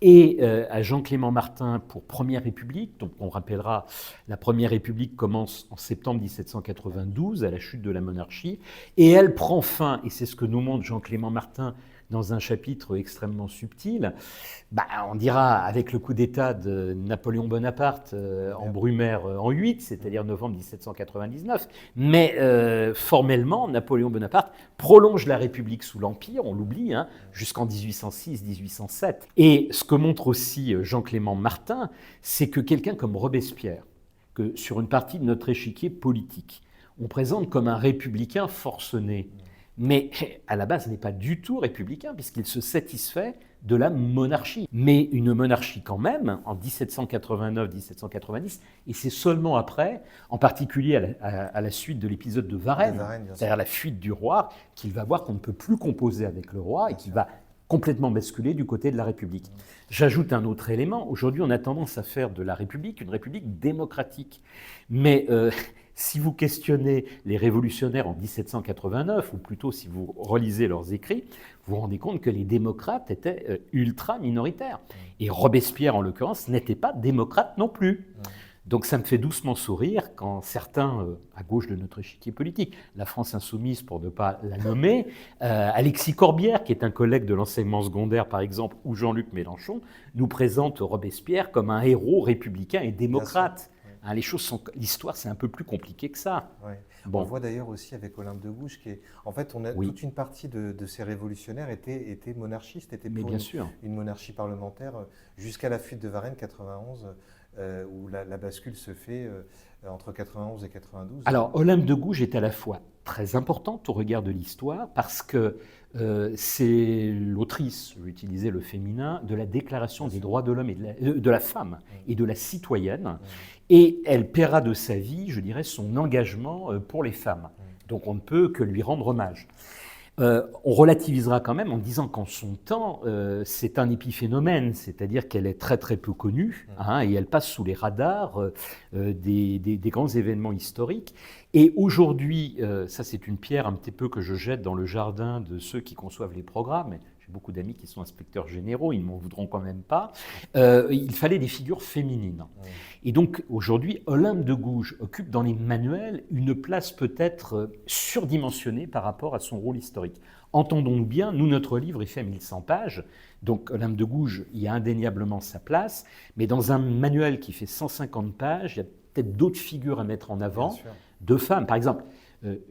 et à Jean-Clément Martin pour Première République. Donc on rappellera, la Première République commence en septembre 1792 à la chute de la monarchie, et elle prend fin, et c'est ce que nous montre Jean-Clément Martin dans un chapitre extrêmement subtil, on dira avec le coup d'État de Napoléon Bonaparte en Brumaire en 8, c'est-à-dire novembre 1799, mais formellement, Napoléon Bonaparte prolonge la République sous l'Empire, on l'oublie, hein, jusqu'en 1806-1807. Et ce que montre aussi Jean-Clément Martin, c'est que quelqu'un comme Robespierre, que sur une partie de notre échiquier politique, on présente comme un républicain forcené, mais à la base n'est pas du tout républicain, puisqu'il se satisfait de la monarchie. Mais une monarchie quand même, en 1789-1790, et c'est seulement après, en particulier à la suite de l'épisode de Varennes, c'est-à-dire la fuite du roi, qu'il va voir qu'on ne peut plus composer avec le roi et qu'il va complètement basculer du côté de la République. J'ajoute un autre élément. Aujourd'hui, on a tendance à faire de la République une République démocratique. Mais si vous questionnez les révolutionnaires en 1789, ou plutôt si vous relisez leurs écrits, vous vous rendez compte que les démocrates étaient ultra minoritaires. Et Robespierre, en l'occurrence, n'était pas démocrate non plus. Donc ça me fait doucement sourire quand certains, à gauche de notre échiquier politique, la France insoumise pour ne pas la nommer, Alexis Corbière, qui est un collègue de l'enseignement secondaire par exemple, ou Jean-Luc Mélenchon, nous présente Robespierre comme un héros républicain et démocrate. Hein, l'histoire, c'est un peu plus compliqué que ça. Ouais. Bon. On le voit d'ailleurs aussi avec Olympe de Gouges, qui est, en fait, toute une partie de ces révolutionnaires étaient monarchistes, étaient pour une monarchie parlementaire, jusqu'à la fuite de Varennes 91, où la bascule se fait entre 91 et 92. Alors, Olympe de Gouges est à la fois très importante au regard de l'histoire, parce que c'est l'autrice, je vais utiliser le féminin, de la Déclaration des droits de l'homme et de la femme et de la citoyenne. Et elle paiera de sa vie, je dirais, son engagement pour les femmes. Donc on ne peut que lui rendre hommage. On relativisera quand même en disant qu'en son temps, c'est un épiphénomène, c'est-à-dire qu'elle est très très peu connue, hein, et elle passe sous les radars des grands événements historiques. Et aujourd'hui, ça c'est une pierre un petit peu que je jette dans le jardin de ceux qui conçoivent les programmes. J'ai beaucoup d'amis qui sont inspecteurs généraux, ils ne m'en voudront quand même pas. Il fallait des figures féminines. Et donc aujourd'hui, Olympe de Gouges occupe dans les manuels une place peut-être surdimensionnée par rapport à son rôle historique. Entendons-nous bien, nous, notre livre est fait à 1100 pages, donc Olympe de Gouges y a indéniablement sa place, mais dans un manuel qui fait 150 pages, il y a peut-être d'autres figures à mettre en avant, de femmes. Par exemple,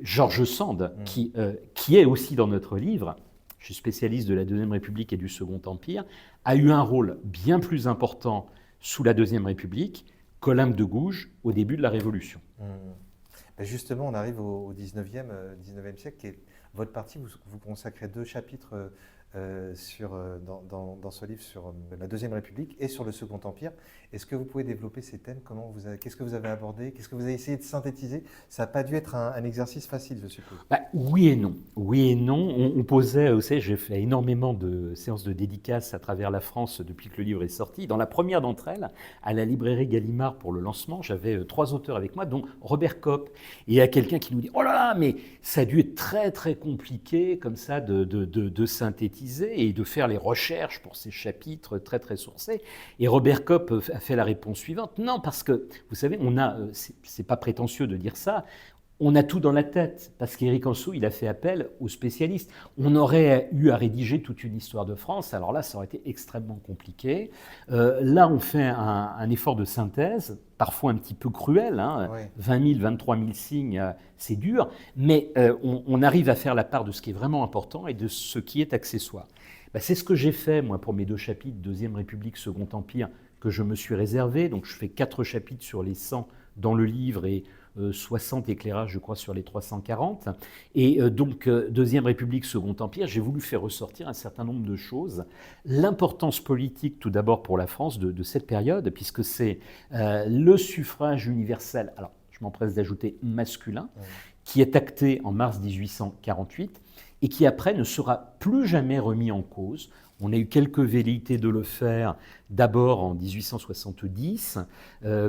George Sand, qui est aussi dans notre livre, je suis spécialiste de la Deuxième République et du Second Empire, a eu un rôle bien plus important sous la Deuxième République qu'Olympe de Gouges au début de la Révolution. Justement, on arrive au 19e siècle, qui est votre partie, vous consacrez 2 chapitres dans ce livre sur la Deuxième République et sur le Second Empire. Est-ce que vous pouvez développer ces thèmes? Qu'est-ce que vous avez abordé? Qu'est-ce que vous avez essayé de synthétiser? Ça n'a pas dû être un exercice facile, je suppose. Oui et non. Oui et non. On posait, vous savez, j'ai fait énormément de séances de dédicaces à travers la France depuis que le livre est sorti. Dans la première d'entre elles, à la librairie Gallimard pour le lancement, j'avais 3 auteurs avec moi, dont Robert Kopp. Et il y a quelqu'un qui nous dit « Oh là là, mais ça a dû être très très compliqué comme ça de synthétiser et de faire les recherches pour ces chapitres très très sourcés. » Et Robert Kopp a fait la réponse suivante. Non, parce que, vous savez, c'est pas prétentieux de dire ça, on a tout dans la tête, parce qu'Éric Anceau, il a fait appel aux spécialistes. On aurait eu à rédiger toute une histoire de France, alors là, ça aurait été extrêmement compliqué. Là, on fait un effort de synthèse, parfois un petit peu cruel, hein, 20 000, 23 000 signes, c'est dur, mais on arrive à faire la part de ce qui est vraiment important et de ce qui est accessoire. C'est ce que j'ai fait, moi, pour mes 2 chapitres, Deuxième République, Second Empire, que je me suis réservé. Donc, je fais 4 chapitres sur les 100 dans le livre et 60 éclairages, je crois, sur les 340. Et donc, Deuxième République, Second Empire, j'ai voulu faire ressortir un certain nombre de choses. L'importance politique, tout d'abord, pour la France de cette période, puisque c'est le suffrage universel, alors je m'empresse d'ajouter masculin, qui est acté en mars 1848 et qui après ne sera plus jamais remis en cause. On a eu quelques velléités de le faire, d'abord en 1870,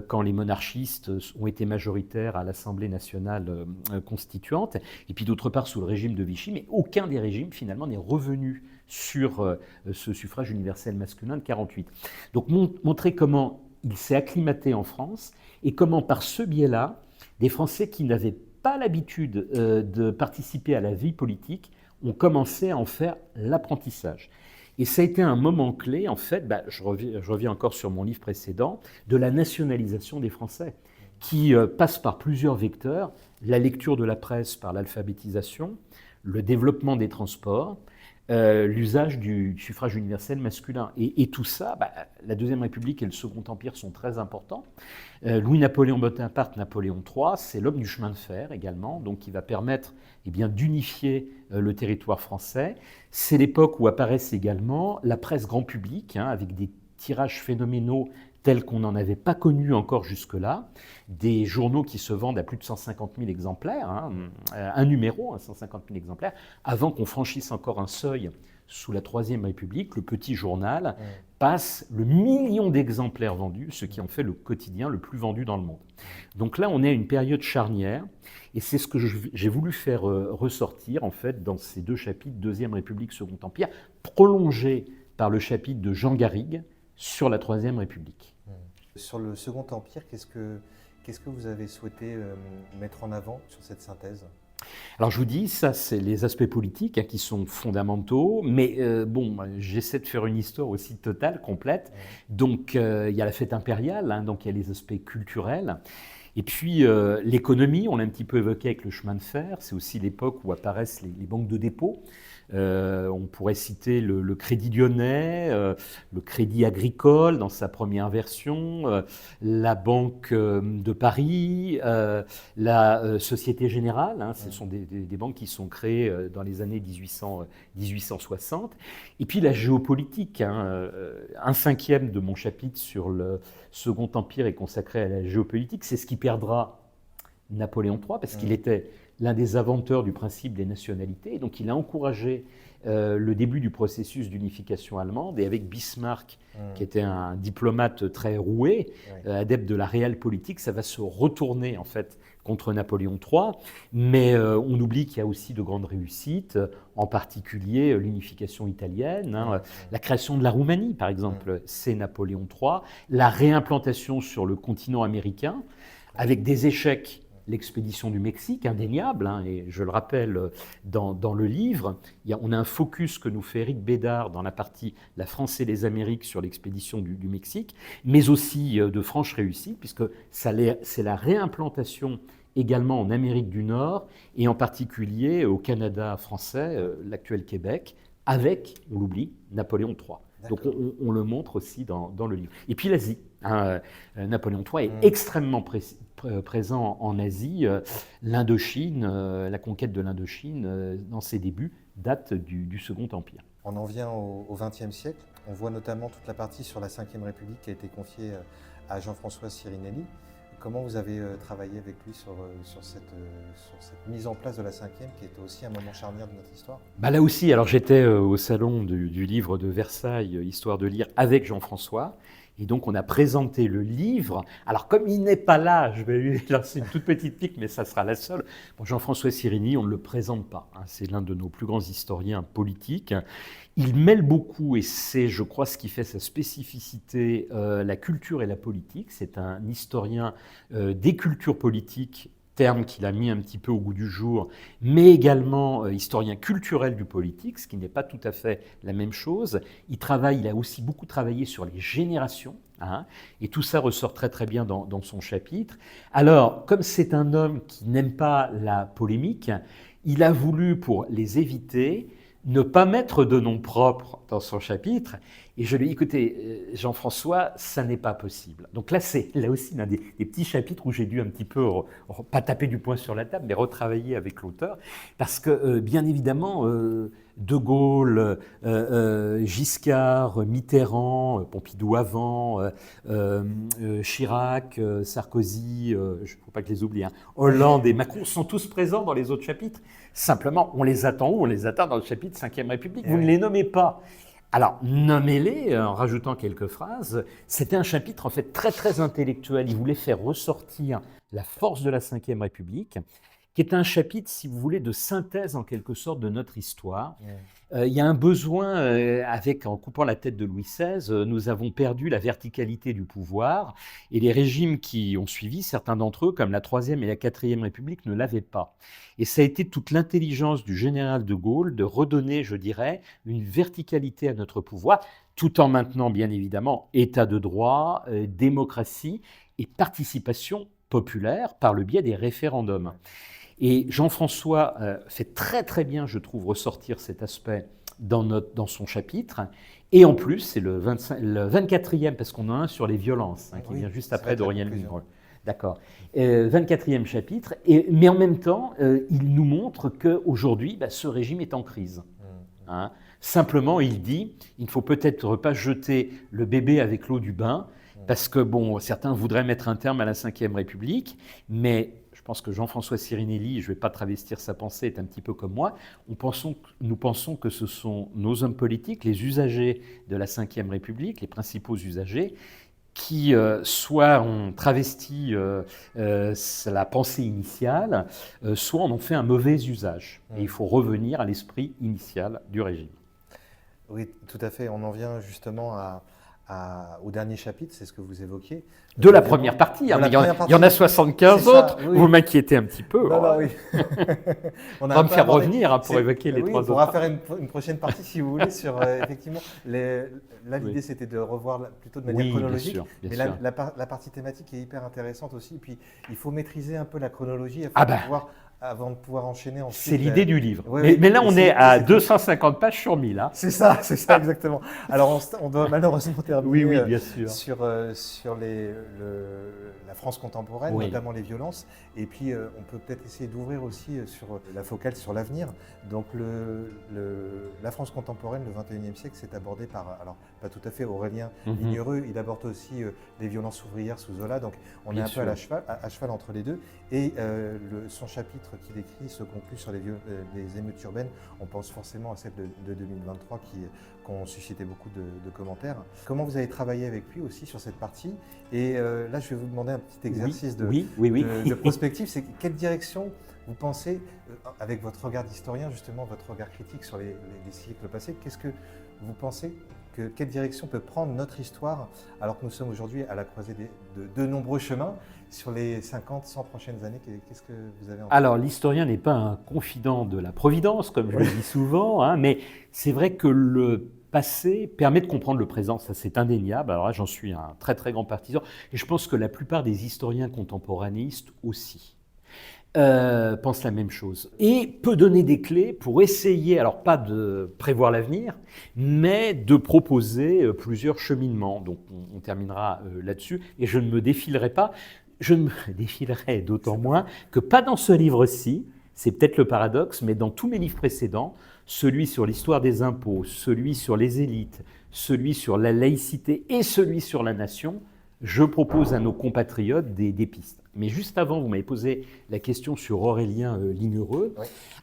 quand les monarchistes ont été majoritaires à l'Assemblée nationale constituante, et puis d'autre part sous le régime de Vichy, mais aucun des régimes finalement n'est revenu sur ce suffrage universel masculin de 48. Donc montrer comment il s'est acclimaté en France, et comment par ce biais-là, des Français qui n'avaient pas l'habitude de participer à la vie politique ont commencé à en faire l'apprentissage. Et ça a été un moment clé, en fait, je reviens encore sur mon livre précédent, de la nationalisation des Français, qui passe par plusieurs vecteurs, la lecture de la presse par l'alphabétisation, le développement des transports, l'usage du suffrage universel masculin. Et tout ça, la Deuxième République et le Second Empire sont très importants. Louis-Napoléon Bonaparte, Napoléon III, c'est l'homme du chemin de fer également, donc qui va permettre d'unifier le territoire français. C'est l'époque où apparaissent également la presse grand public, avec des tirages phénoménaux tels qu'on n'en avait pas connu encore jusque-là, des journaux qui se vendent à plus de 150 000 exemplaires, un numéro, 150 000 exemplaires, avant qu'on franchisse encore un seuil sous la Troisième République, le petit journal passe le million d'exemplaires vendus, ce qui en fait le quotidien le plus vendu dans le monde. Donc là, on est à une période charnière, et c'est ce que j'ai voulu faire ressortir, en fait, dans ces deux chapitres, Deuxième République, Second Empire, prolongés par le chapitre de Jean Garrigue sur la Troisième République. Sur le Second Empire, qu'est-ce que vous avez souhaité mettre en avant sur cette synthèse ? Alors je vous dis, ça c'est les aspects politiques qui sont fondamentaux, mais j'essaie de faire une histoire aussi totale, complète. Donc il y a la fête impériale, donc il y a les aspects culturels. Et puis l'économie, on l'a un petit peu évoqué avec le chemin de fer, c'est aussi l'époque où apparaissent les banques de dépôt. On pourrait citer le Crédit Lyonnais, le Crédit Agricole dans sa première version, la Banque de Paris, la Société Générale. Ce sont des banques qui sont créées dans les années 1860. Et puis la géopolitique. Un cinquième de mon chapitre sur le Second Empire est consacré à la géopolitique. C'est ce qui perdra Napoléon III, parce qu'il était l'un des inventeurs du principe des nationalités. Donc il a encouragé le début du processus d'unification allemande, et avec Bismarck, qui était un diplomate très roué, adepte de la réelle politique, ça va se retourner en fait contre Napoléon III. Mais on oublie qu'il y a aussi de grandes réussites, en particulier l'unification italienne, la création de la Roumanie par exemple, c'est Napoléon III, la réimplantation sur le continent américain, avec des échecs. L'expédition du Mexique, indéniable, et je le rappelle dans le livre, on a un focus que nous fait Éric Bédard dans la partie « La France et les Amériques » sur l'expédition du Mexique, mais aussi de franches réussites, puisque c'est la réimplantation également en Amérique du Nord, et en particulier au Canada français, l'actuel Québec, avec, on l'oublie, Napoléon III. Donc on le montre aussi dans le livre. Et puis l'Asie. Napoléon III est extrêmement présent en Asie. L'Indochine, la conquête de l'Indochine, dans ses débuts, date du Second Empire. On en vient au XXe siècle. On voit notamment toute la partie sur la Ve République qui a été confiée à Jean-François Sirinelli. Comment vous avez travaillé avec lui sur cette mise en place de la Ve, qui était aussi un moment charnière de notre histoire ? Là aussi, alors j'étais au salon du livre de Versailles, Histoire de lire, avec Jean-François. Et donc, on a présenté le livre. Alors, comme il n'est pas là, je vais lui lancer une toute petite pique, mais ça sera la seule. Jean-François Sirini, on ne le présente pas. C'est l'un de nos plus grands historiens politiques. Il mêle beaucoup, et c'est, je crois, ce qui fait sa spécificité, la culture et la politique. C'est un historien des cultures politiques, terme qu'il a mis un petit peu au goût du jour, mais également historien culturel du politique, ce qui n'est pas tout à fait la même chose. Il a aussi beaucoup travaillé sur les générations, et tout ça ressort très très bien dans son chapitre. Alors, comme c'est un homme qui n'aime pas la polémique, il a voulu, pour les éviter, ne pas mettre de nom propre dans son chapitre. Et je lui ai dit, écoutez, Jean-François, ça n'est pas possible. Donc là, c'est là aussi l'un des petits chapitres où j'ai dû un petit peu, pas taper du poing sur la table, mais retravailler avec l'auteur. Parce que, bien évidemment, De Gaulle, Giscard, Mitterrand, Pompidou avant, Chirac, Sarkozy, il ne faut pas que je les oublie, hein, Hollande et Macron sont tous présents dans les autres chapitres. Simplement, on les attend où? On les attend dans le chapitre 5e République. Vous ne les nommez pas. Alors, nommez-les en rajoutant quelques phrases. C'était un chapitre en fait très très intellectuel. Il voulait faire ressortir la force de la Ve République, qui est un chapitre, si vous voulez, de synthèse en quelque sorte de notre histoire. Il y a un besoin, en coupant la tête de Louis XVI, nous avons perdu la verticalité du pouvoir, et les régimes qui ont suivi, certains d'entre eux, comme la Troisième et la Quatrième République, ne l'avaient pas. Et ça a été toute l'intelligence du général de Gaulle de redonner, je dirais, une verticalité à notre pouvoir, tout en maintenant, bien évidemment, état de droit, démocratie et participation populaire par le biais des référendums. Et Jean-François fait très très bien, je trouve, ressortir cet aspect dans son chapitre. Et en plus, c'est le 24e, parce qu'on a un sur les violences, qui vient juste après d'Aurélien Ligreux. D'accord. 24e chapitre. Mais en même temps, il nous montre qu'aujourd'hui, ce régime est en crise. Hein. Simplement, il dit, il ne faut peut-être pas jeter le bébé avec l'eau du bain, parce que, certains voudraient mettre un terme à la Ve République, mais je pense que Jean-François Sirinelli, je ne vais pas travestir sa pensée, est un petit peu comme moi. Nous pensons que ce sont nos hommes politiques, les usagers de la Ve République, les principaux usagers, qui soit ont travesti la pensée initiale, soit en ont fait un mauvais usage. Et il faut revenir à l'esprit initial du régime. Oui, tout à fait. On en vient justement au dernier chapitre, c'est ce que vous évoquiez. De la première partie, il y en a 75 autres, oui. Vous m'inquiétez un petit peu. Non, oui. On va me faire revenir pour évoquer les trois autres. On pourra faire une prochaine partie, si vous voulez, sur effectivement, là l'idée c'était de revoir plutôt de manière chronologique, bien sûr. La partie thématique est hyper intéressante aussi, et puis il faut maîtriser un peu la chronologie avant de pouvoir enchaîner ensuite. C'est l'idée du livre. Mais là, on est à 250 pages sur 1000. Hein. C'est ça, exactement. Alors, on doit malheureusement terminer bien sûr. sur la France contemporaine, notamment les violences. Et puis, on peut peut-être essayer d'ouvrir aussi sur la focale sur l'avenir. Donc, la France contemporaine, le 21e siècle, c'est abordé par, alors pas tout à fait Aurélien Ligneux, il aborde aussi les violences ouvrières sous Zola. Donc, on est un peu à cheval entre les deux. Et son chapitre qu'il écrit se conclut sur les émeutes urbaines. On pense forcément à celle de 2023 qui ont suscité beaucoup de commentaires. Comment vous avez travaillé avec lui aussi sur cette partie? Et là, je vais vous demander un petit exercice de prospective. C'est quelle direction vous pensez, avec votre regard d'historien, justement, votre regard critique sur les siècles passés, qu'est-ce que vous pensez quelle direction peut prendre notre histoire alors que nous sommes aujourd'hui à la croisée de nombreux chemins sur les 50, 100 prochaines années? Qu'est-ce que vous avez en tête? Alors, l'historien n'est pas un confident de la Providence, comme je le dis souvent, mais c'est vrai que le passé permet de comprendre le présent, ça c'est indéniable. Alors là, j'en suis un très très grand partisan, et je pense que la plupart des historiens contemporanéistes aussi. Pense la même chose et peut donner des clés pour essayer, alors pas de prévoir l'avenir, mais de proposer plusieurs cheminements. Donc on terminera là-dessus et je ne me défilerai pas. Je ne me défilerai d'autant moins que pas dans ce livre-ci, c'est peut-être le paradoxe, mais dans tous mes livres précédents, celui sur l'histoire des impôts, celui sur les élites, celui sur la laïcité et celui sur la nation, je propose à nos compatriotes des pistes. Mais juste avant, vous m'avez posé la question sur Aurélien Ligneux. Oui.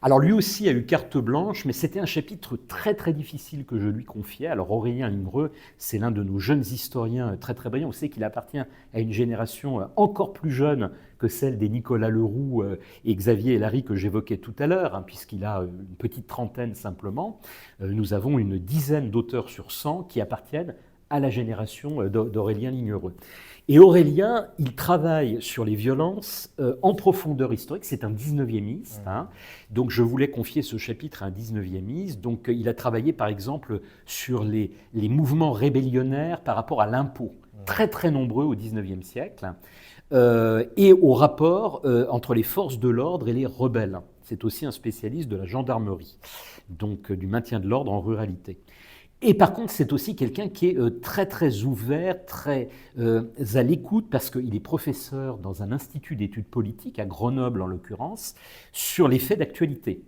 Alors lui aussi a eu carte blanche, mais c'était un chapitre très très difficile que je lui confiais. Alors Aurélien Ligneux, c'est l'un de nos jeunes historiens très très brillants. On sait qu'il appartient à une génération encore plus jeune que celle des Nicolas Leroux et Xavier Hélary que j'évoquais tout à l'heure, puisqu'il a une petite trentaine simplement. Nous avons une dizaine d'auteurs sur 100 qui appartiennent à la génération d'Aurélien Ligneux. Et Aurélien, il travaille sur les violences en profondeur historique. C'est un 19e-iste, donc je voulais confier ce chapitre à un 19e-iste. Donc il a travaillé par exemple sur les mouvements rébellionnaires par rapport à l'impôt, très très nombreux au 19e siècle, et au rapport entre les forces de l'ordre et les rebelles. C'est aussi un spécialiste de la gendarmerie, donc du maintien de l'ordre en ruralité. Et par contre, c'est aussi quelqu'un qui est très très ouvert, très à l'écoute, parce qu'il est professeur dans un institut d'études politiques, à Grenoble en l'occurrence, sur les faits d'actualité.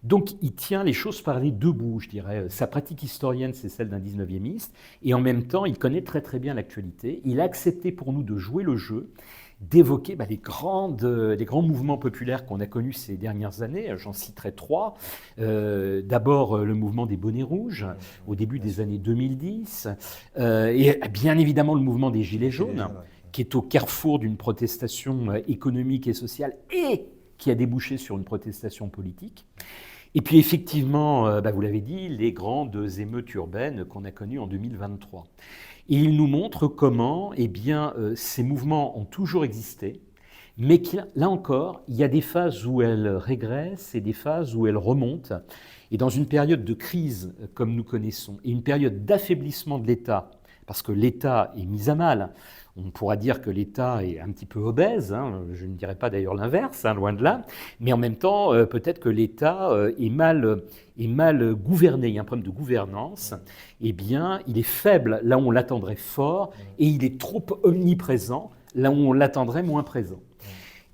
Donc il tient les choses par les deux bouts, je dirais. Sa pratique historienne, c'est celle d'un 19e, et en même temps, il connaît très très bien l'actualité. Il a accepté pour nous de jouer le jeu, d'évoquer les grands mouvements populaires qu'on a connus ces dernières années. J'en citerai trois. D'abord, le mouvement des bonnets rouges, au début des années 2010, et bien évidemment le mouvement des Gilets jaunes, qui est au carrefour d'une protestation économique et sociale, et qui a débouché sur une protestation politique. Et puis effectivement, vous l'avez dit, les grandes émeutes urbaines qu'on a connues en 2023. Et il nous montre comment ces mouvements ont toujours existé, mais là encore, il y a des phases où elles régressent et des phases où elles remontent. Et dans une période de crise comme nous connaissons, et une période d'affaiblissement de l'État, parce que l'État est mis à mal, on pourra dire que l'État est un petit peu obèse, je ne dirais pas d'ailleurs l'inverse, loin de là, mais en même temps, peut-être que l'État est mal gouverné, il y a un problème de gouvernance, il est faible là où on l'attendrait fort, et il est trop omniprésent là où on l'attendrait moins présent.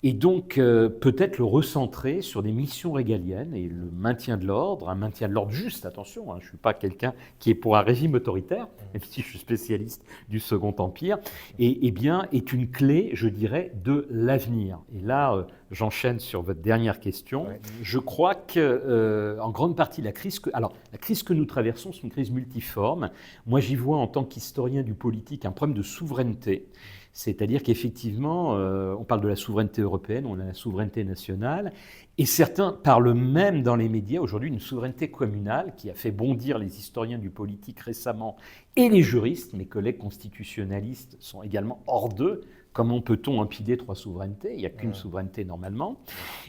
Et donc, peut-être le recentrer sur des missions régaliennes et le maintien de l'ordre, un maintien de l'ordre juste, attention, je ne suis pas quelqu'un qui est pour un régime autoritaire, même si je suis spécialiste du Second Empire, est une clé, je dirais, de l'avenir. Et là, j'enchaîne sur votre dernière question. Ouais. Je crois qu'en grande partie, la crise que nous traversons, c'est une crise multiforme. Moi, j'y vois, en tant qu'historien du politique, un problème de souveraineté. C'est-à-dire qu'effectivement, on parle de la souveraineté européenne, on a la souveraineté nationale, et certains parlent même dans les médias aujourd'hui d'une souveraineté communale qui a fait bondir les historiens du politique récemment et les juristes. Mes collègues constitutionnalistes sont également hors d'eux. Comment peut-on empiler trois souverainetés ? Il n'y a qu'une souveraineté normalement.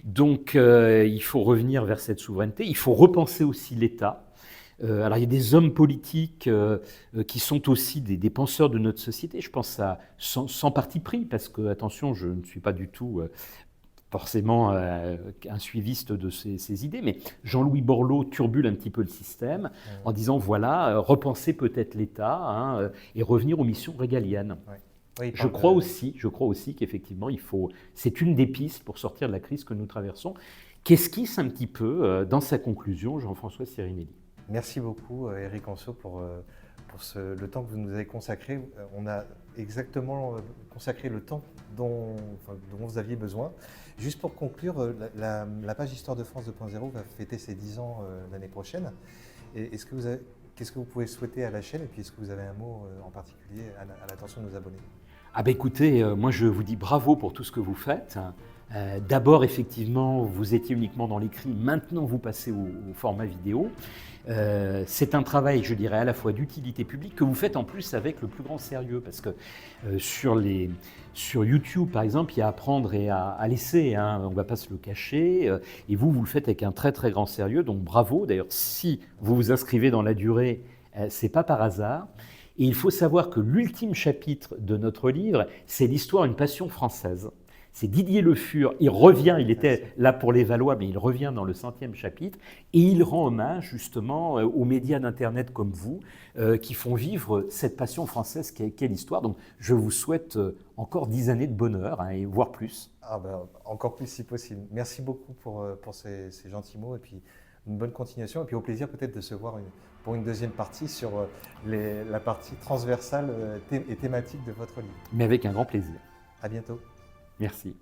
Donc il faut revenir vers cette souveraineté. Il faut repenser aussi l'État. Alors il y a des hommes politiques qui sont aussi des penseurs de notre société, je pense sans parti pris, parce que, attention, je ne suis pas du tout forcément un suiviste de ces idées, mais Jean-Louis Borloo turbule un petit peu le système en disant, voilà, repenser peut-être l'État et revenir aux missions régaliennes. Ouais. Oui, je crois aussi qu'effectivement, c'est une des pistes pour sortir de la crise que nous traversons, qu'esquisse un petit peu dans sa conclusion Jean-François Sirinelli. Merci beaucoup, Éric Anceau, pour le temps que vous nous avez consacré. On a exactement consacré le temps dont vous aviez besoin. Juste pour conclure, la page Histoire de France 2.0 va fêter ses 10 ans l'année prochaine. Et qu'est-ce que vous pouvez souhaiter à la chaîne, et puis est-ce que vous avez un mot en particulier à l'attention de nos abonnés ? Écoutez, moi je vous dis bravo pour tout ce que vous faites. D'abord, effectivement, vous étiez uniquement dans l'écrit, maintenant vous passez au format vidéo. C'est un travail, je dirais, à la fois d'utilité publique que vous faites en plus avec le plus grand sérieux, parce que sur YouTube, par exemple, il y a à prendre et à laisser, on ne va pas se le cacher, et vous le faites avec un très très grand sérieux, donc bravo. D'ailleurs, si vous vous inscrivez dans la durée, c'est pas par hasard. Et il faut savoir que l'ultime chapitre de notre livre, c'est l'histoire d'une passion française. C'est Didier Le Fur, il était là pour les Valois, mais il revient dans le 100e chapitre, et il rend hommage justement aux médias d'Internet comme vous, qui font vivre cette passion française qu'est l'histoire. Donc je vous souhaite encore 10 années de bonheur, et voire plus. Encore plus si possible. Merci beaucoup pour ces gentils mots, et puis une bonne continuation, et puis au plaisir peut-être de se voir pour une deuxième partie sur la partie transversale et thématique de votre livre. Mais avec un grand plaisir. À bientôt. Merci.